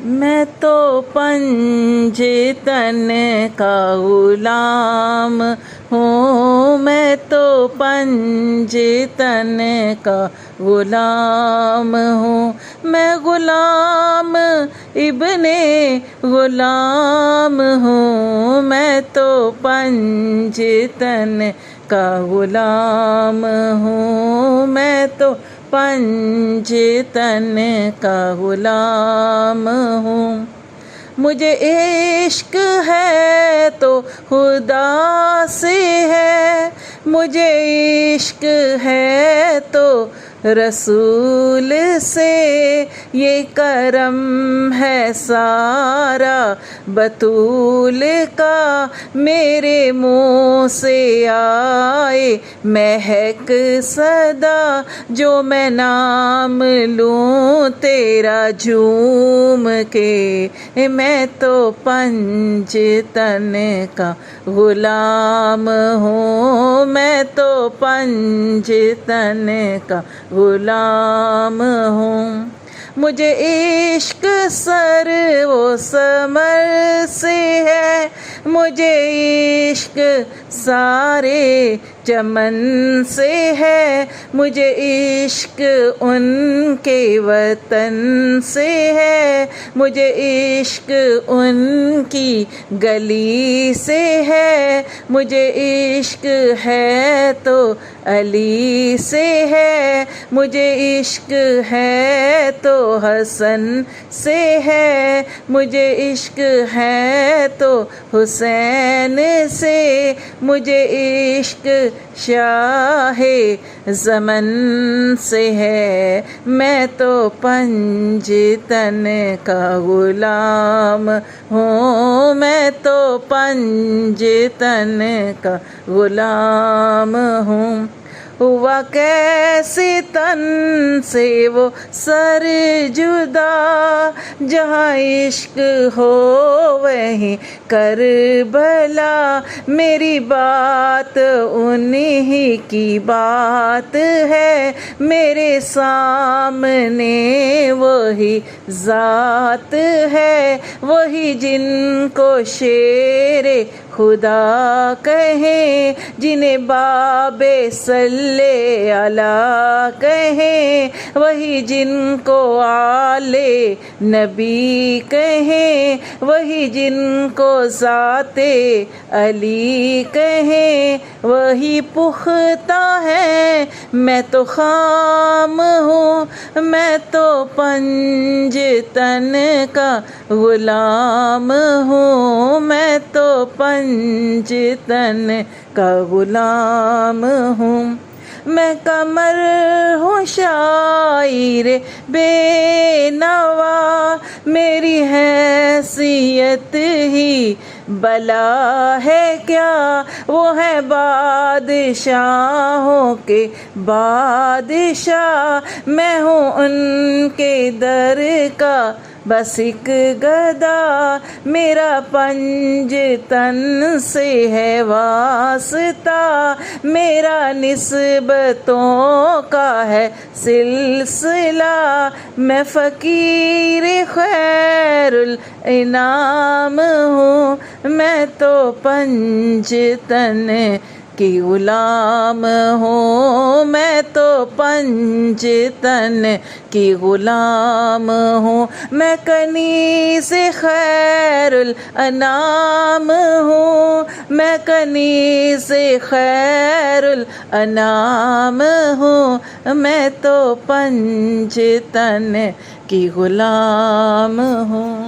मैं तो पंजतन का गुलाम हूँ, मैं तो पंजतन का गुलाम हूँ। मैं गुलाम इब्ने गुलाम हूँ, मैं तो पंजतन का गुलाम हूँ, मैं तो पंजतन का गुलाम हूँ। मुझे इश्क है तो खुदा से है, मुझे इश्क है तो रसूल से, ये करम है सारा बतूल का, मेरे मुँह से आए महक सदा, जो मैं नाम लूँ तेरा झूम के। मैं तो पंजतन का गुलाम हूँ, मैं तो पंजतन का गुलाम हूँ। मुझे इश्क सर वो समर से है, मुझे इश्क सारे चमन से है, मुझे इश्क उनके वतन से है, मुझे इश्क उनकी गली से है, मुझे इश्क है तो अली से है, मुझे इश्क है तो हसन से है, मुझे इश्क है तो हुसैन से, मुझे इश्क शाहे ज़मन से है। मैं तो पंजतन का गुलाम हूँ, मैं तो पंजतन का गुलाम हूँ। हुआ कैसे तन से वो सर जुदा, जहाँ इश्क हो वहीं करबला, मेरी बात उन्हीं की बात है, मेरे सामने वही ज़ात है, वही जिनको शेरे खुदा कहें, जिन्हें बाबे सल्ले अला कहें, वही जिनको आले नबी कहें, वही जिनको ज़ाते अली कहें, वही पुख्ता है। मैं तो खाम हूँ, मैं तो पंजतन का गुलाम हूँ, मैं तो पंजतन का गुलाम हूँ। मैं कमर हूँ शायर बेनवा, मेरी हैसियत ही बला है क्या, वो है बादशाहों के बादशाह, मैं हूँ उनके दर का बस एक गदा, मेरा पंजतन से है वास्ता, मेरा निस्बतों का है सिलसिला, मैं फ़कीर खैरुल इनाम हूँ, मैं तो पंजतन की गुलाम हूँ, मैं तो पंजतन की गुलाम हूँ। मैं कनीज़ खैरुल अनाम हूँ, मैं कनीज़ खैरुल अनाम हूँ, मैं तो पंजतन की गुलाम हूँ।